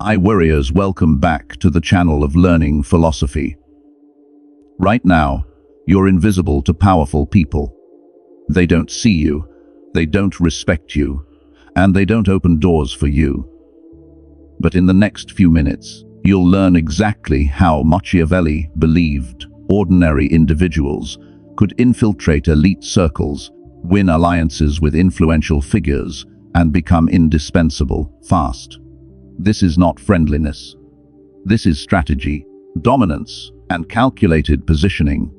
Warriors, welcome back to the channel of learning philosophy. Right now, you're invisible to powerful people. They don't see you, they don't respect you, and they don't open doors for you. But in the next few minutes, you'll learn exactly how Machiavelli believed ordinary individuals could infiltrate elite circles, win alliances with influential figures, and become indispensable fast. This is not friendliness. This is strategy, dominance, and calculated positioning.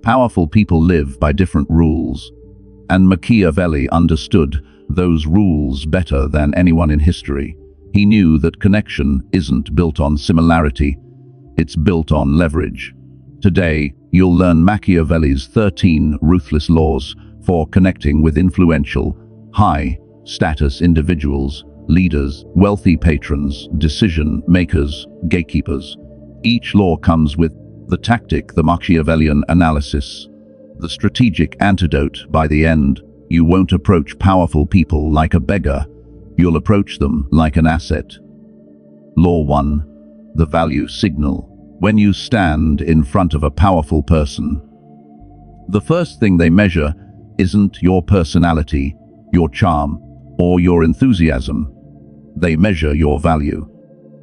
Powerful people live by different rules, and Machiavelli understood those rules better than anyone in history. He knew that connection isn't built on similarity, it's built on leverage. Today, you'll learn Machiavelli's 13 ruthless laws for connecting with influential, high-status individuals, leaders, wealthy patrons, decision-makers, gatekeepers. Each law comes with the tactic, the Machiavellian analysis, the strategic antidote. By the end, you won't approach powerful people like a beggar, you'll approach them like an asset. Law 1. The value signal. When you stand in front of a powerful person, the first thing they measure isn't your personality, your charm, or your enthusiasm. They measure your value.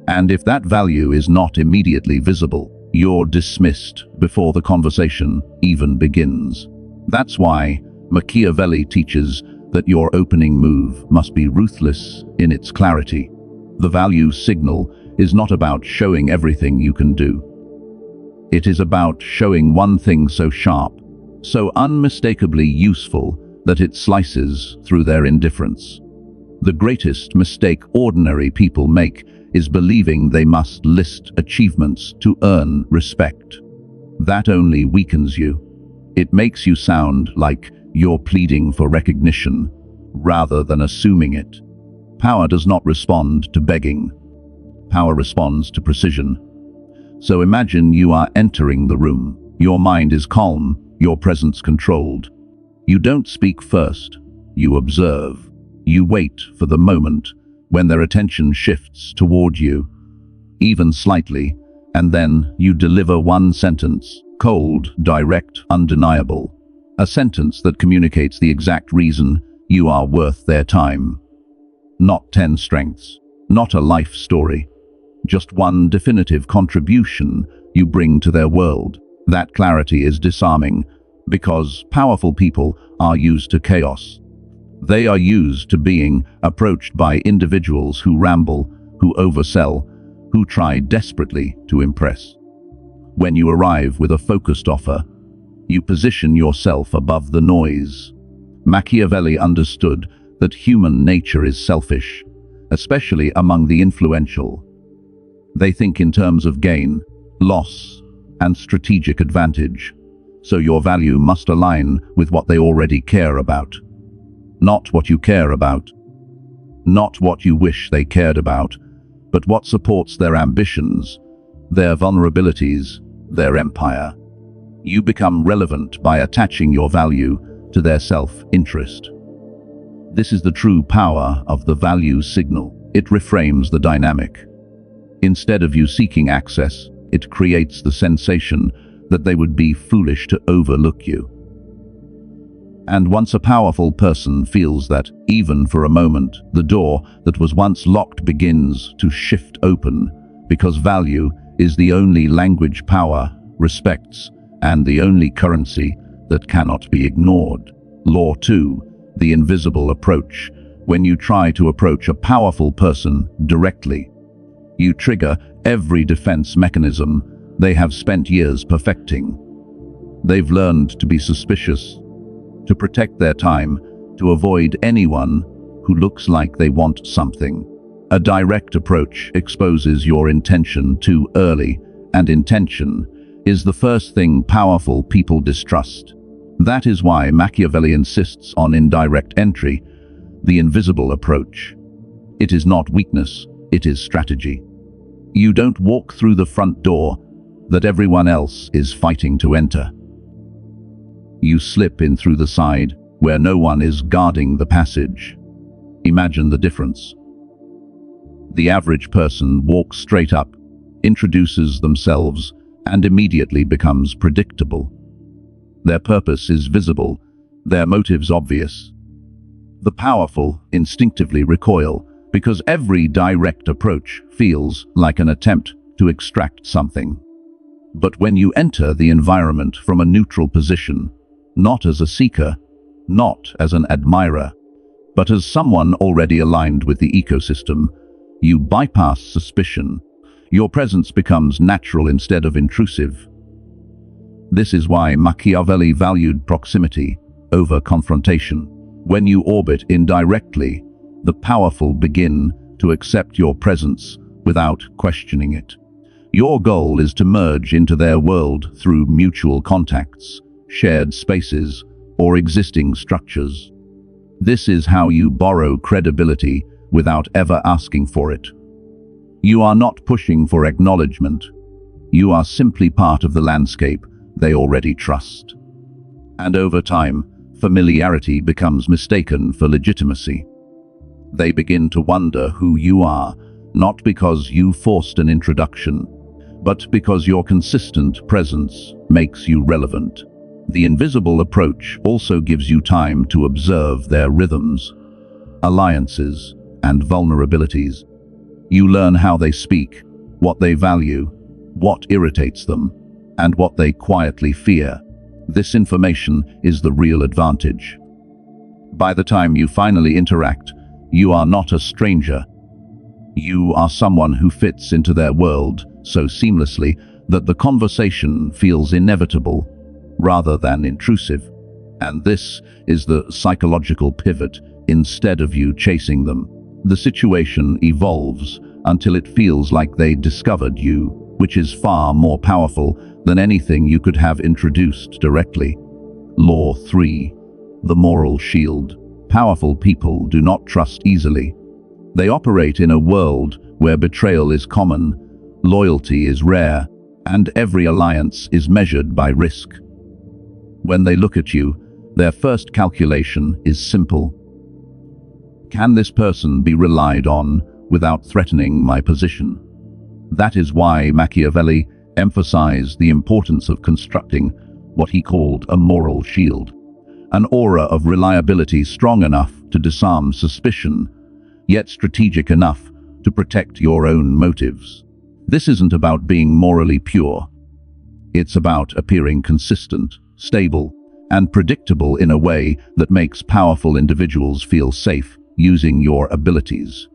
And if that value is not immediately visible, you're dismissed before the conversation even begins. That's why Machiavelli teaches that your opening move must be ruthless in its clarity. The value signal is not about showing everything you can do. It is about showing one thing so sharp, so unmistakably useful that it slices through their indifference. The greatest mistake ordinary people make is believing they must list achievements to earn respect. That only weakens you. It makes you sound like you're pleading for recognition rather than assuming it. Power does not respond to begging. Power responds to precision. So imagine you are entering the room. Your mind is calm, your presence controlled. You don't speak first, you observe. You wait for the moment when their attention shifts toward you, even slightly, and then you deliver one sentence, cold, direct, undeniable. A sentence that communicates the exact reason you are worth their time. Not 10 strengths, not a life story, just one definitive contribution you bring to their world. That clarity is disarming because powerful people are used to chaos. They are used to being approached by individuals who ramble, who oversell, who try desperately to impress. When you arrive with a focused offer, you position yourself above the noise. Machiavelli understood that human nature is selfish, especially among the influential. They think in terms of gain, loss, and strategic advantage, so your value must align with what they already care about. Not what you care about, not what you wish they cared about, but what supports their ambitions, their vulnerabilities, their empire. You become relevant by attaching your value to their self-interest. This is the true power of the value signal. It reframes the dynamic. Instead of you seeking access, it creates the sensation that they would be foolish to overlook you. And once a powerful person feels that, even for a moment, the door that was once locked begins to shift open, because value is the only language power respects and the only currency that cannot be ignored. Law 2, the invisible approach. When you try to approach a powerful person directly, you trigger every defense mechanism they have spent years perfecting. They've learned to be suspicious, to protect their time, to avoid anyone who looks like they want something. A direct approach exposes your intention too early, and intention is the first thing powerful people distrust. That is why Machiavelli insists on indirect entry, the invisible approach. It is not weakness, it is strategy. You don't walk through the front door that everyone else is fighting to enter. You slip in through the side where no one is guarding the passage. Imagine the difference. The average person walks straight up, introduces themselves, and immediately becomes predictable. Their purpose is visible, their motives obvious. The powerful instinctively recoil because every direct approach feels like an attempt to extract something. But when you enter the environment from a neutral position, not as a seeker, not as an admirer, but as someone already aligned with the ecosystem, you bypass suspicion. Your presence becomes natural instead of intrusive. This is why Machiavelli valued proximity over confrontation. When you orbit indirectly, the powerful begin to accept your presence without questioning it. Your goal is to merge into their world through mutual contacts, shared spaces, or existing structures. This is how you borrow credibility without ever asking for it. You are not pushing for acknowledgement. You are simply part of the landscape they already trust. And over time, familiarity becomes mistaken for legitimacy. They begin to wonder who you are, not because you forced an introduction, but because your consistent presence makes you relevant. The invisible approach also gives you time to observe their rhythms, alliances, and vulnerabilities. You learn how they speak, what they value, what irritates them, and what they quietly fear. This information is the real advantage. By the time you finally interact, you are not a stranger. You are someone who fits into their world so seamlessly that the conversation feels inevitable rather than intrusive. And this is the psychological pivot. Instead of you chasing them, the situation evolves until it feels like they discovered you, which is far more powerful than anything you could have introduced directly. Law 3. The moral shield. Powerful people do not trust easily. They operate in a world where betrayal is common, loyalty is rare, and every alliance is measured by risk. When they look at you, their first calculation is simple. Can this person be relied on without threatening my position? That is why Machiavelli emphasized the importance of constructing what he called a moral shield, an aura of reliability strong enough to disarm suspicion, yet strategic enough to protect your own motives. This isn't about being morally pure. It's about appearing consistent, stable, and predictable in a way that makes powerful individuals feel safe using your abilities.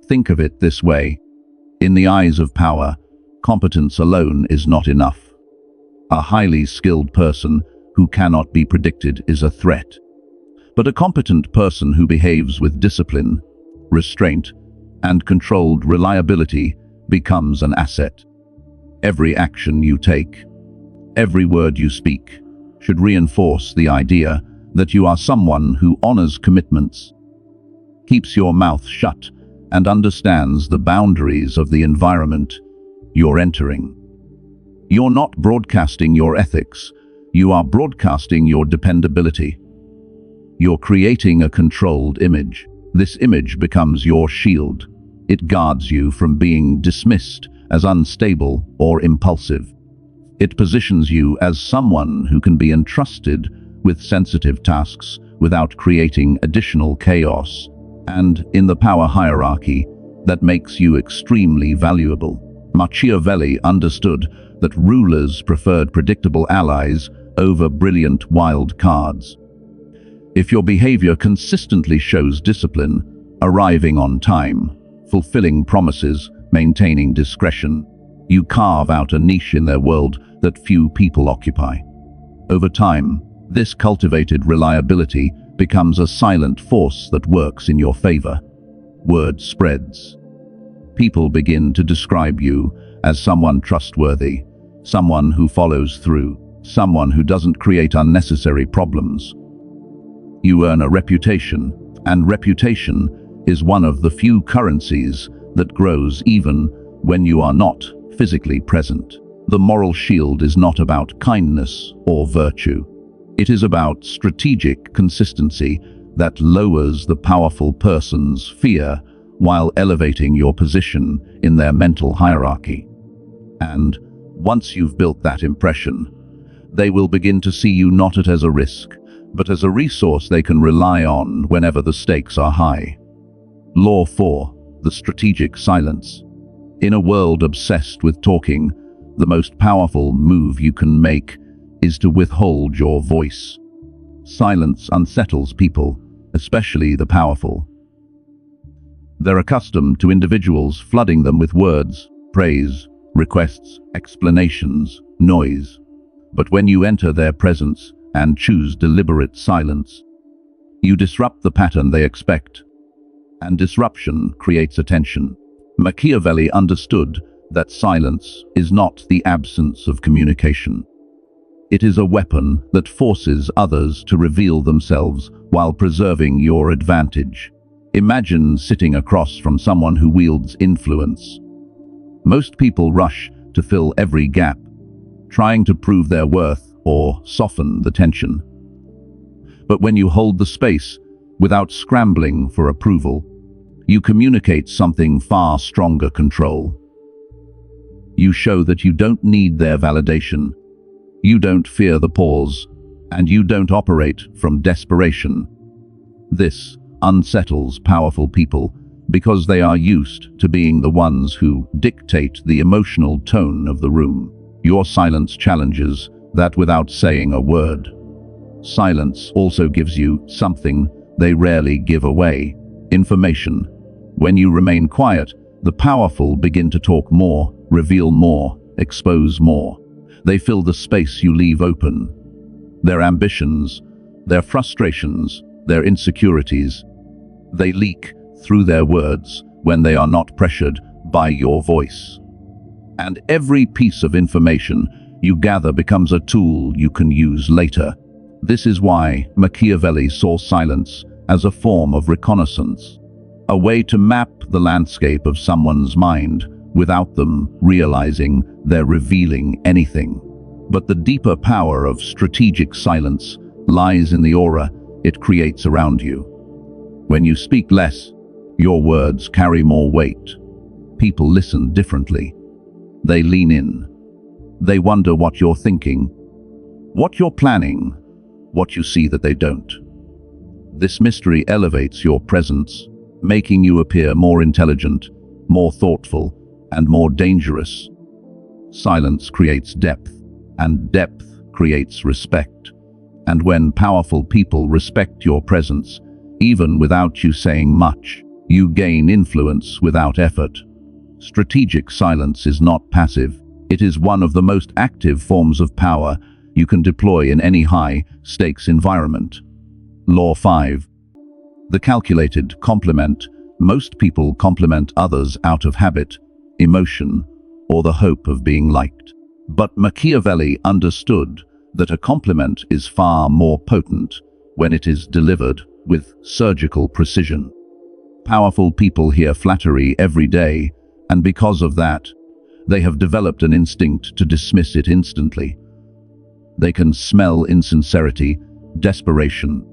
Think of it this way. In the eyes of power, competence alone is not enough. A highly skilled person who cannot be predicted is a threat. But a competent person who behaves with discipline, restraint, and controlled reliability becomes an asset. Every action you take, every word you speak, should reinforce the idea that you are someone who honors commitments, keeps your mouth shut, and understands the boundaries of the environment you're entering. You're not broadcasting your ethics, you are broadcasting your dependability. You're creating a controlled image. This image becomes your shield. It guards you from being dismissed as unstable or impulsive. It positions you as someone who can be entrusted with sensitive tasks without creating additional chaos. And in the power hierarchy, that makes you extremely valuable. Machiavelli understood that rulers preferred predictable allies over brilliant wild cards. If your behavior consistently shows discipline, arriving on time, fulfilling promises, maintaining discretion, you carve out a niche in their world that few people occupy. Over time, this cultivated reliability becomes a silent force that works in your favor. Word spreads. People begin to describe you as someone trustworthy, someone who follows through, someone who doesn't create unnecessary problems. You earn a reputation, and reputation is one of the few currencies that grows even when you are not physically present. The moral shield is not about kindness or virtue. It is about strategic consistency that lowers the powerful person's fear while elevating your position in their mental hierarchy. And once you've built that impression, they will begin to see you not as a risk, but as a resource they can rely on whenever the stakes are high. Law 4. The strategic silence. In a world obsessed with talking, the most powerful move you can make is to withhold your voice. Silence unsettles people, especially the powerful. They're accustomed to individuals flooding them with words, praise, requests, explanations, noise. But when you enter their presence and choose deliberate silence, you disrupt the pattern they expect. And disruption creates attention. Machiavelli understood that silence is not the absence of communication. It is a weapon that forces others to reveal themselves while preserving your advantage. Imagine sitting across from someone who wields influence. Most people rush to fill every gap, trying to prove their worth or soften the tension. But when you hold the space without scrambling for approval, you communicate something far stronger: control. You show that you don't need their validation, you don't fear the pause, and you don't operate from desperation. This unsettles powerful people because they are used to being the ones who dictate the emotional tone of the room. Your silence challenges that without saying a word. Silence also gives you something they rarely give away: information. When you remain quiet, the powerful begin to talk more, reveal more, expose more. They fill the space you leave open. Their ambitions, their frustrations, their insecurities, they leak through their words when they are not pressured by your voice. And every piece of information you gather becomes a tool you can use later. This is why Machiavelli saw silence as a form of reconnaissance, a way to map the landscape of someone's mind without them realizing they're revealing anything. But the deeper power of strategic silence lies in the aura it creates around you. When you speak less, your words carry more weight. People listen differently. They lean in. They wonder what you're thinking, what you're planning, what you see that they don't. This mystery elevates your presence, making you appear more intelligent, more thoughtful, and more dangerous. Silence creates depth, and depth creates respect. And when powerful people respect your presence, even without you saying much, you gain influence without effort. Strategic silence is not passive. It is one of the most active forms of power you can deploy in any high-stakes environment. Law 5. The calculated compliment. Most people compliment others out of habit, emotion, or the hope of being liked. But Machiavelli understood that a compliment is far more potent when it is delivered with surgical precision. Powerful people hear flattery every day, and because of that, they have developed an instinct to dismiss it instantly. They can smell insincerity, desperation,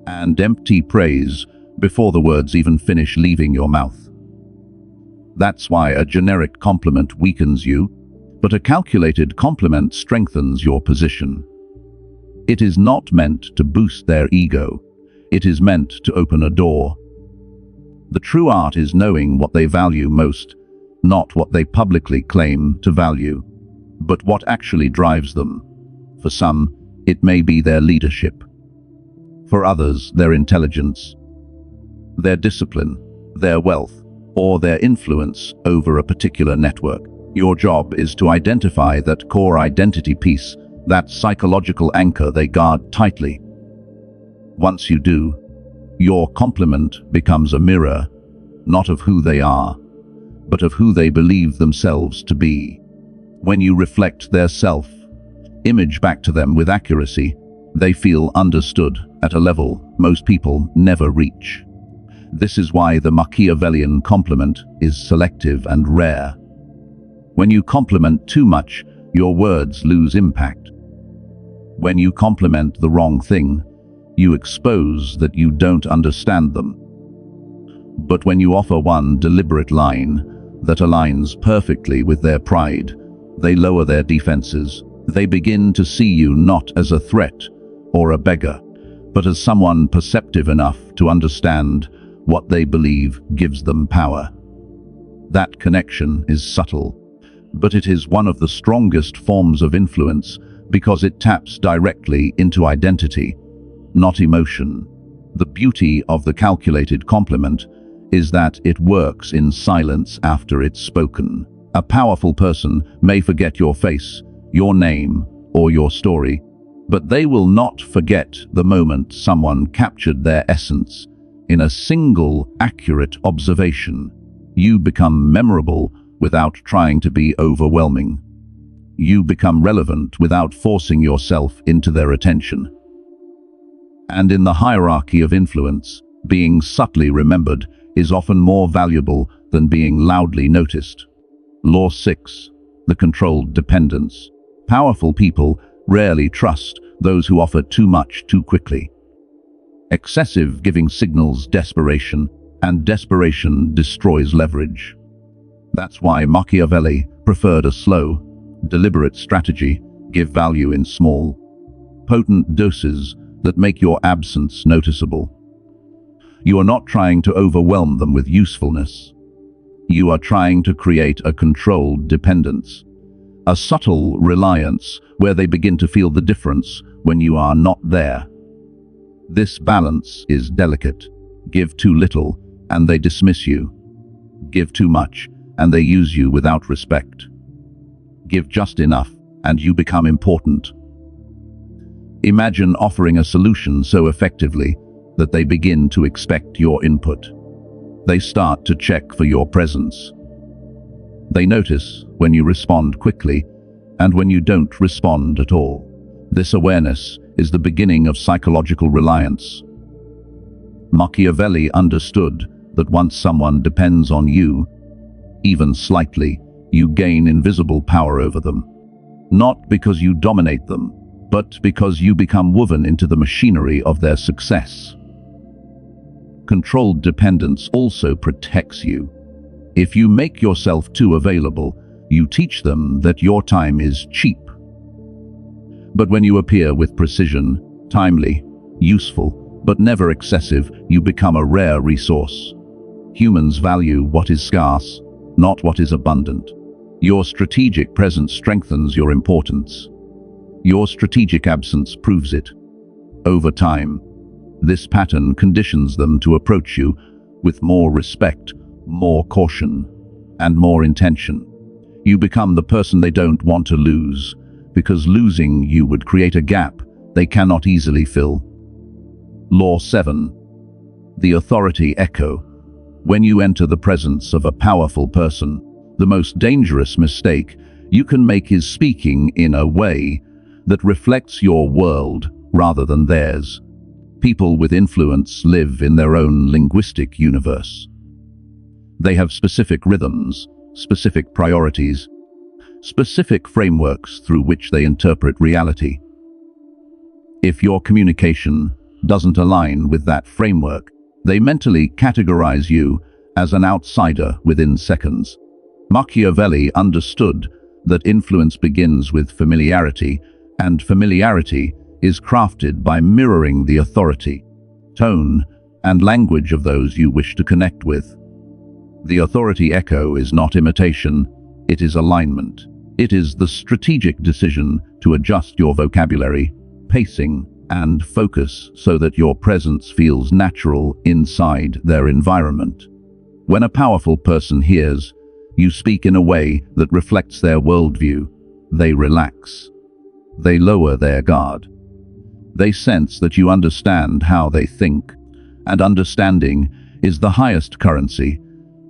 and empty praise before the words even finish leaving your mouth. That's why a generic compliment weakens you, but a calculated compliment strengthens your position. It is not meant to boost their ego. It is meant to open a door. The true art is knowing what they value most, not what they publicly claim to value, but what actually drives them. For some, it may be their leadership. For others, their intelligence, their discipline, their wealth, or their influence over a particular network. Your job is to identify that core identity piece, that psychological anchor they guard tightly. Once you do, your compliment becomes a mirror, not of who they are, but of who they believe themselves to be. When you reflect their self-image back to them with accuracy, they feel understood at a level most people never reach. This is why the Machiavellian compliment is selective and rare. When you compliment too much, your words lose impact. When you compliment the wrong thing, you expose that you don't understand them. But when you offer one deliberate line that aligns perfectly with their pride, they lower their defenses. They begin to see you not as a threat or a beggar, but as someone perceptive enough to understand what they believe gives them power. That connection is subtle, but it is one of the strongest forms of influence because it taps directly into identity, not emotion. The beauty of the calculated compliment is that it works in silence after it's spoken. A powerful person may forget your face, your name, or your story, but they will not forget the moment someone captured their essence in a single accurate observation. You become memorable without trying to be overwhelming. You become relevant without forcing yourself into their attention. And in the hierarchy of influence, being subtly remembered is often more valuable than being loudly noticed. Law 6. The controlled dependence. Powerful people rarely trust those who offer too much too quickly. Excessive giving signals desperation, and desperation destroys leverage. That's why Machiavelli preferred a slow, deliberate strategy. Give value in small, potent doses that make your absence noticeable. You are not trying to overwhelm them with usefulness. You are trying to create a controlled dependence, a subtle reliance where they begin to feel the difference when you are not there. This balance is delicate. Give too little, and they dismiss you. Give too much, and they use you without respect. Give just enough, and you become important. Imagine offering a solution so effectively that they begin to expect your input. They start to check for your presence. They notice when you respond quickly and when you don't respond at all. This awareness is the beginning of psychological reliance. Machiavelli understood that once someone depends on you, even slightly, you gain invisible power over them. Not because you dominate them, but because you become woven into the machinery of their success. Controlled dependence also protects you. If you make yourself too available, you teach them that your time is cheap. But when you appear with precision, timely, useful, but never excessive, you become a rare resource. Humans value what is scarce, not what is abundant. Your strategic presence strengthens your importance. Your strategic absence proves it. Over time, this pattern conditions them to approach you with more respect, more caution, and more intention. You become the person they don't want to lose, because losing you would create a gap they cannot easily fill. Law 7. The authority echo. When you enter the presence of a powerful person, the most dangerous mistake you can make is speaking in a way that reflects your world rather than theirs. People with influence live in their own linguistic universe. They have specific rhythms, specific priorities, specific frameworks through which they interpret reality. If your communication doesn't align with that framework, they mentally categorize you as an outsider within seconds. Machiavelli understood that influence begins with familiarity, and familiarity is crafted by mirroring the authority, tone, and language of those you wish to connect with. The authority echo is not imitation, it is alignment. It is the strategic decision to adjust your vocabulary, pacing, and focus so that your presence feels natural inside their environment. When a powerful person hears you speak in a way that reflects their worldview, they relax. They lower their guard. They sense that you understand how they think, and understanding is the highest currency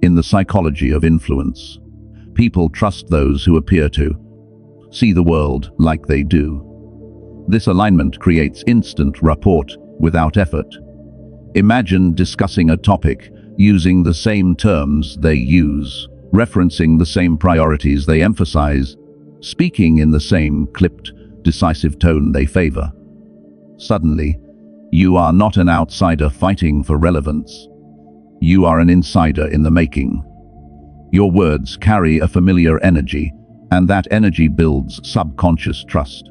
in the psychology of influence. People trust those who appear to see the world like they do. This alignment creates instant rapport without effort. Imagine discussing a topic using the same terms they use, referencing the same priorities they emphasize, speaking in the same clipped, decisive tone they favor. Suddenly, you are not an outsider fighting for relevance. You are an insider in the making. Your words carry a familiar energy, and that energy builds subconscious trust.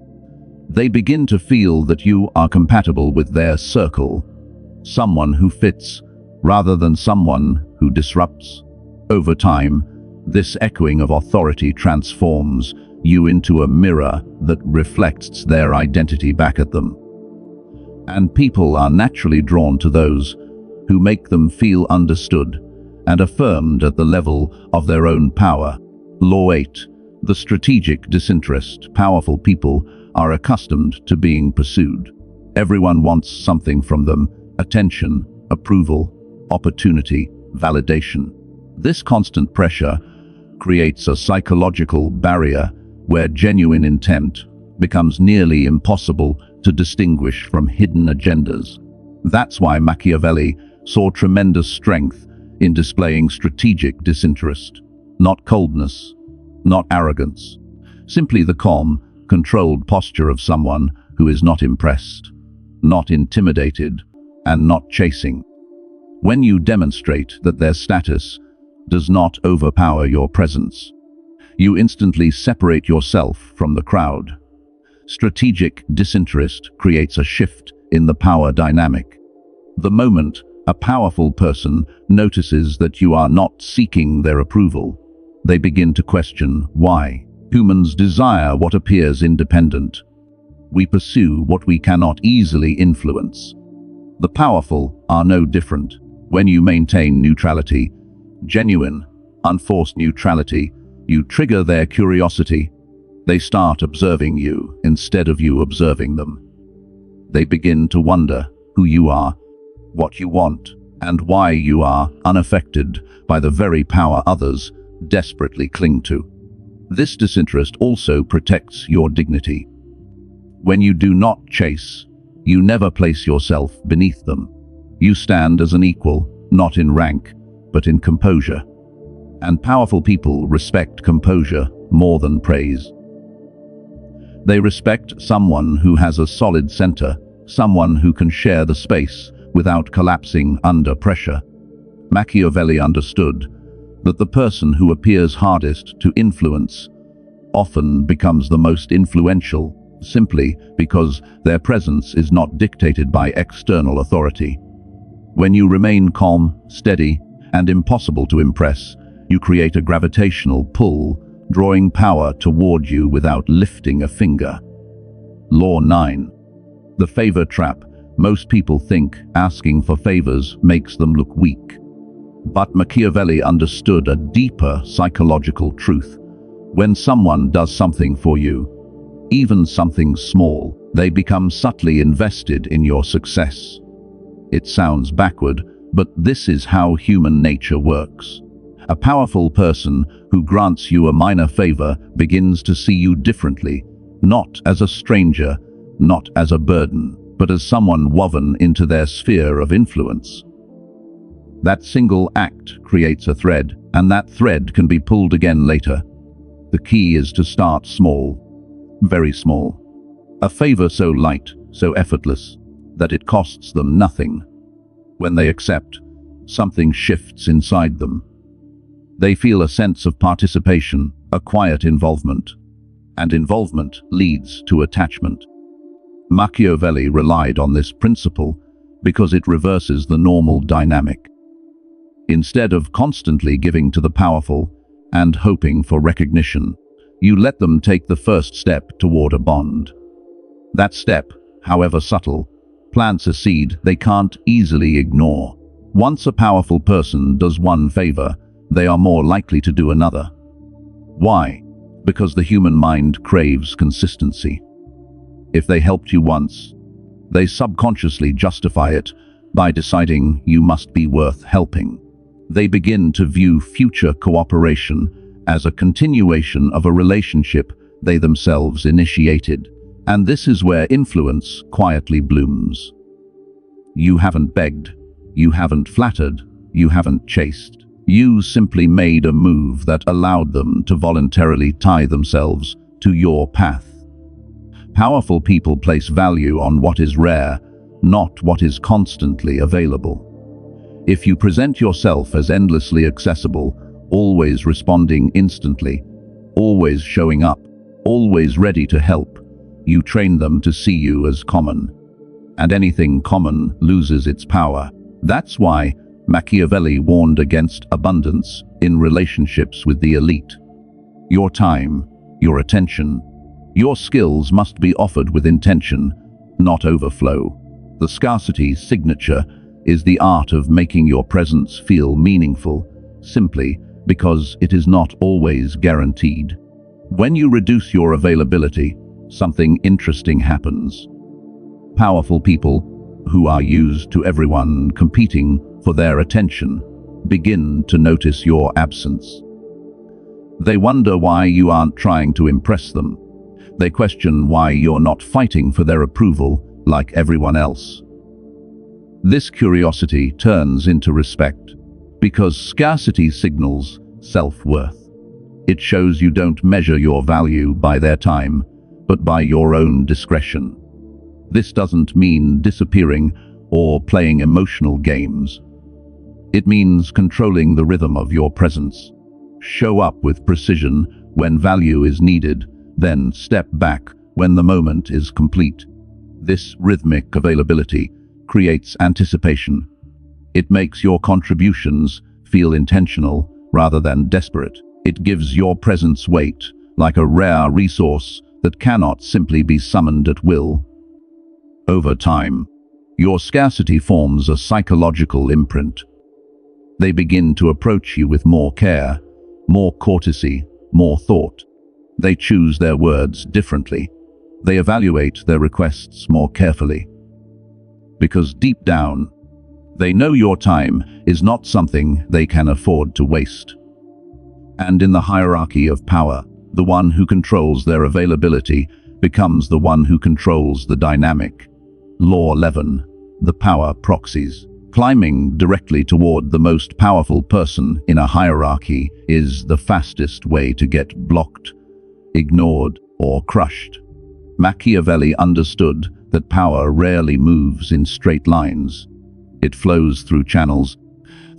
They begin to feel that you are compatible with their circle, someone who fits rather than someone who disrupts. Over time, this echoing of authority transforms you into a mirror that reflects their identity back at them. And people are naturally drawn to those who make them feel understood and affirmed at the level of their own power. Law 8. The strategic disinterest. Powerful people are accustomed to being pursued. Everyone wants something from them: attention, approval, opportunity, validation. This constant pressure creates a psychological barrier where genuine intent becomes nearly impossible to distinguish from hidden agendas. That's why Machiavelli saw tremendous strength in displaying strategic disinterest. Not coldness, not arrogance, simply the calm, controlled posture of someone who is not impressed, not intimidated, and not chasing. When you demonstrate that their status does not overpower your presence, you instantly separate yourself from the crowd. Strategic disinterest creates a shift in the power dynamic. The moment a powerful person notices that you are not seeking their approval, they begin to question why. Humans desire what appears independent. We pursue what we cannot easily influence. The powerful are no different. When you maintain neutrality, genuine, unforced neutrality, you trigger their curiosity. They start observing you instead of you observing them. They begin to wonder who you are, what you want, and why you are unaffected by the very power others desperately cling to. This disinterest also protects your dignity. When you do not chase, you never place yourself beneath them. You stand as an equal, not in rank, but in composure. And powerful people respect composure more than praise. They respect someone who has a solid center, someone who can share the space without collapsing under pressure. Machiavelli understood that the person who appears hardest to influence often becomes the most influential, simply because their presence is not dictated by external authority. When you remain calm, steady, and impossible to impress, you create a gravitational pull, drawing power toward you without lifting a finger. Law 9. The favor trap. Most people think asking for favors makes them look weak. But Machiavelli understood a deeper psychological truth. When someone does something for you, even something small, they become subtly invested in your success. It sounds backward, but this is how human nature works. A powerful person who grants you a minor favor begins to see you differently, not as a stranger, not as a burden, but as someone woven into their sphere of influence. That single act creates a thread, and that thread can be pulled again later. The key is to start small, very small. A favor so light, so effortless, that it costs them nothing. When they accept, something shifts inside them. They feel a sense of participation, a quiet involvement, and involvement leads to attachment. Machiavelli relied on this principle because it reverses the normal dynamic. Instead of constantly giving to the powerful and hoping for recognition, you let them take the first step toward a bond. That step, however subtle, plants a seed they can't easily ignore. Once a powerful person does one favor, they are more likely to do another. Why? Because the human mind craves consistency. If they helped you once, they subconsciously justify it by deciding you must be worth helping. They begin to view future cooperation as a continuation of a relationship they themselves initiated, and this is where influence quietly blooms. You haven't begged, you haven't flattered, you haven't chased. You simply made a move that allowed them to voluntarily tie themselves to your path. Powerful people place value on what is rare, not what is constantly available. If you present yourself as endlessly accessible, always responding instantly, always showing up, always ready to help, you train them to see you as common. And anything common loses its power. That's why Machiavelli warned against abundance in relationships with the elite. Your time, your attention, your skills must be offered with intention, not overflow. The scarcity signature is the art of making your presence feel meaningful, simply because it is not always guaranteed. When you reduce your availability, something interesting happens. Powerful people, who are used to everyone competing for their attention, begin to notice your absence. They wonder why you aren't trying to impress them. They question why you're not fighting for their approval like everyone else. This curiosity turns into respect, because scarcity signals self-worth. It shows you don't measure your value by their time, but by your own discretion. This doesn't mean disappearing or playing emotional games. It means controlling the rhythm of your presence. Show up with precision when value is needed, then step back when the moment is complete. This rhythmic availability creates anticipation. It makes your contributions feel intentional rather than desperate. It gives your presence weight, like a rare resource that cannot simply be summoned at will. Over time, your scarcity forms a psychological imprint. They begin to approach you with more care, more courtesy, more thought. They choose their words differently. They evaluate their requests more carefully. Because deep down, they know your time is not something they can afford to waste. And in the hierarchy of power, the one who controls their availability becomes the one who controls the dynamic. Law 11. The Power Proxies. Climbing directly toward the most powerful person in a hierarchy is the fastest way to get blocked, ignored, or crushed. Machiavelli understood that power rarely moves in straight lines. It flows through channels,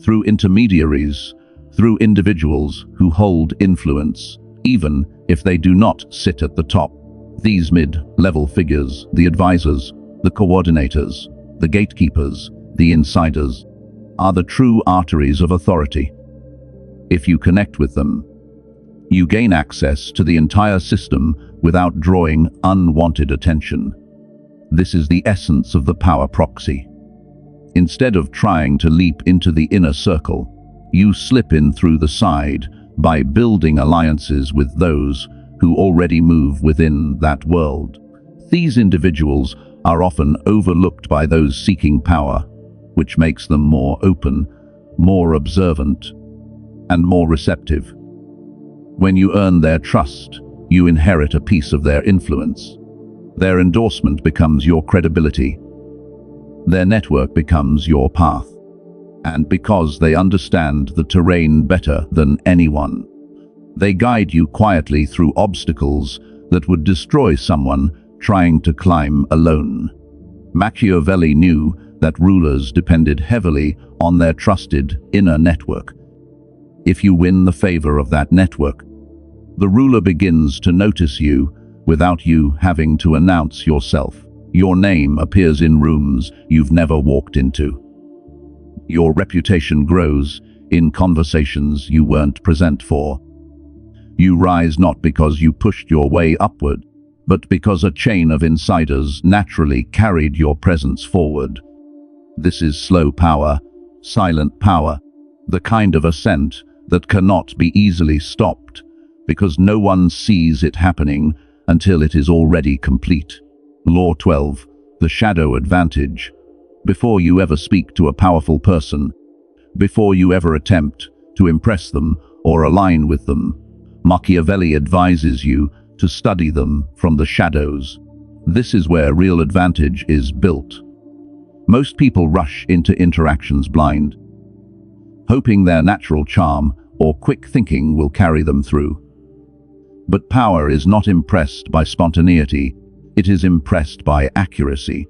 through intermediaries, through individuals who hold influence, even if they do not sit at the top. These mid-level figures, the advisors, the coordinators, the gatekeepers, the insiders, are the true arteries of authority. If you connect with them, you gain access to the entire system without drawing unwanted attention. This is the essence of the Power Proxy. Instead of trying to leap into the inner circle, you slip in through the side by building alliances with those who already move within that world. These individuals are often overlooked by those seeking power, which makes them more open, more observant, and more receptive. When you earn their trust, you inherit a piece of their influence. Their endorsement becomes your credibility. Their network becomes your path. And because they understand the terrain better than anyone, they guide you quietly through obstacles that would destroy someone trying to climb alone. Machiavelli knew that rulers depended heavily on their trusted inner network. If you win the favor of that network, the ruler begins to notice you without you having to announce yourself. Your name appears in rooms you've never walked into. Your reputation grows in conversations you weren't present for. You rise not because you pushed your way upward, but because a chain of insiders naturally carried your presence forward. This is slow power, silent power, the kind of ascent that cannot be easily stopped, because no one sees it happening until it is already complete. Law 12, the shadow advantage. Before you ever speak to a powerful person, before you ever attempt to impress them or align with them, Machiavelli advises you to study them from the shadows. This is where real advantage is built. Most people rush into interactions blind, hoping their natural charm or quick thinking will carry them through. But power is not impressed by spontaneity, it is impressed by accuracy.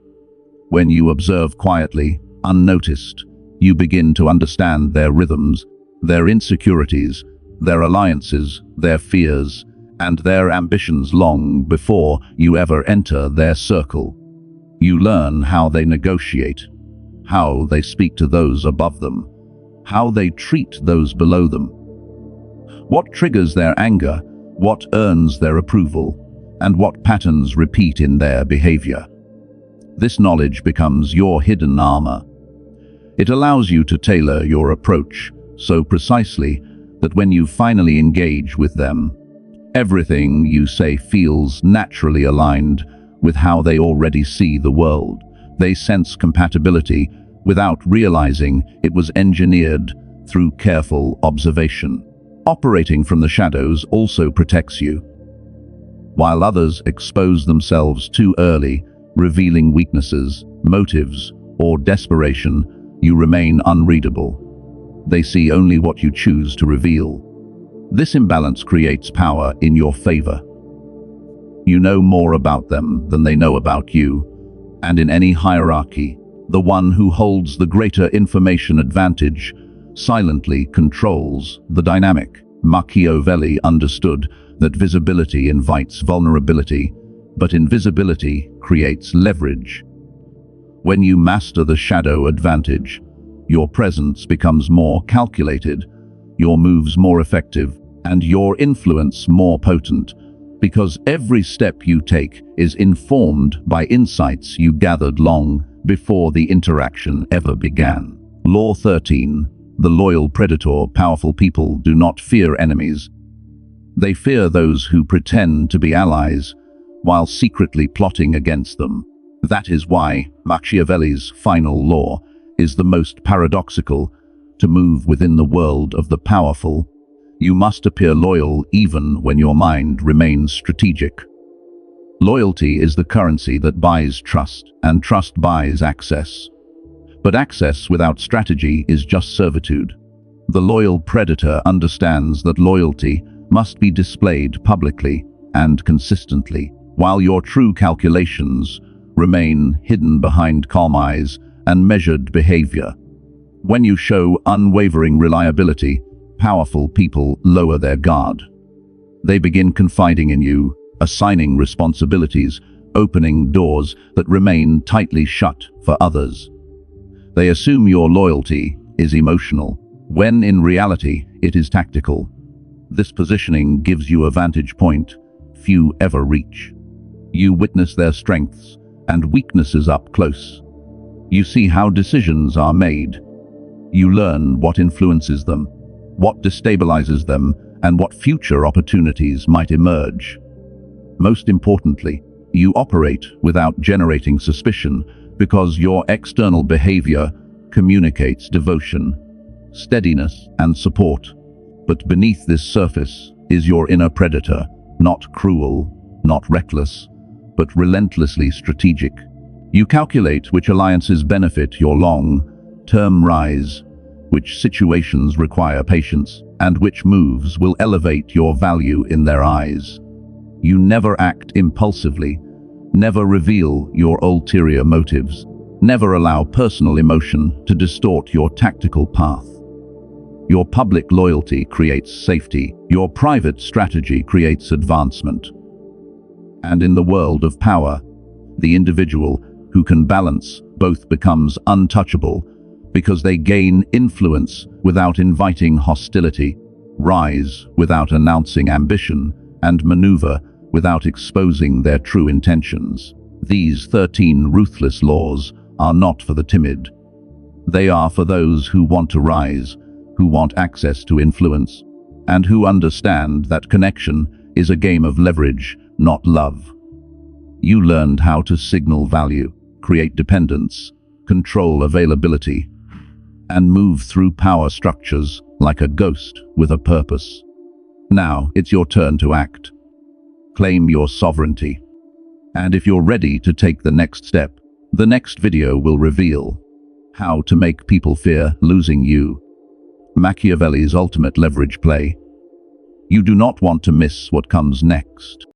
When you observe quietly, unnoticed, you begin to understand their rhythms, their insecurities, their alliances, their fears, and their ambitions long before you ever enter their circle. You learn how they negotiate, how they speak to those above them, how they treat those below them, what triggers their anger, what earns their approval, and what patterns repeat in their behavior. This knowledge becomes your hidden armor. It allows you to tailor your approach so precisely that when you finally engage with them, everything you say feels naturally aligned with how they already see the world. They sense compatibility without realizing it was engineered through careful observation. Operating from the shadows also protects you. While others expose themselves too early, revealing weaknesses, motives, or desperation, you remain unreadable. They see only what you choose to reveal. This imbalance creates power in your favor. You know more about them than they know about you, and in any hierarchy, the one who holds the greater information advantage silently controls the dynamic. Machiavelli understood that visibility invites vulnerability, but invisibility creates leverage. When you master the shadow advantage, your presence becomes more calculated, your moves more effective, and your influence more potent, because every step you take is informed by insights you gathered long before the interaction ever began. Law 13. The loyal predator. Powerful people do not fear enemies. They fear those who pretend to be allies while secretly plotting against them. That is why Machiavelli's final law is the most paradoxical. To move within the world of the powerful, you must appear loyal even when your mind remains strategic. Loyalty is the currency that buys trust, and trust buys access. But access without strategy is just servitude. The loyal predator understands that loyalty must be displayed publicly and consistently, while your true calculations remain hidden behind calm eyes and measured behavior. When you show unwavering reliability, powerful people lower their guard. They begin confiding in you, assigning responsibilities, opening doors that remain tightly shut for others. They assume your loyalty is emotional, when in reality it is tactical. This positioning gives you a vantage point few ever reach. You witness their strengths and weaknesses up close. You see how decisions are made. You learn what influences them, what destabilizes them, and what future opportunities might emerge. Most importantly, you operate without generating suspicion because your external behavior communicates devotion, steadiness, and support. But beneath this surface is your inner predator, not cruel, not reckless, but relentlessly strategic. You calculate which alliances benefit your long-term rise, which situations require patience, and which moves will elevate your value in their eyes. You never act impulsively, never reveal your ulterior motives, never allow personal emotion to distort your tactical path. Your public loyalty creates safety, your private strategy creates advancement. And in the world of power, the individual who can balance both becomes untouchable because they gain influence without inviting hostility, rise without announcing ambition, and maneuver without exposing their true intentions. These 13 ruthless laws are not for the timid. They are for those who want to rise, who want access to influence, and who understand that connection is a game of leverage, not love. You learned how to signal value, create dependence, control availability, and move through power structures like a ghost with a purpose. Now it's your turn to act. Claim your sovereignty. And if you're ready to take the next step, the next video will reveal how to make people fear losing you. Machiavelli's ultimate leverage play. You do not want to miss what comes next.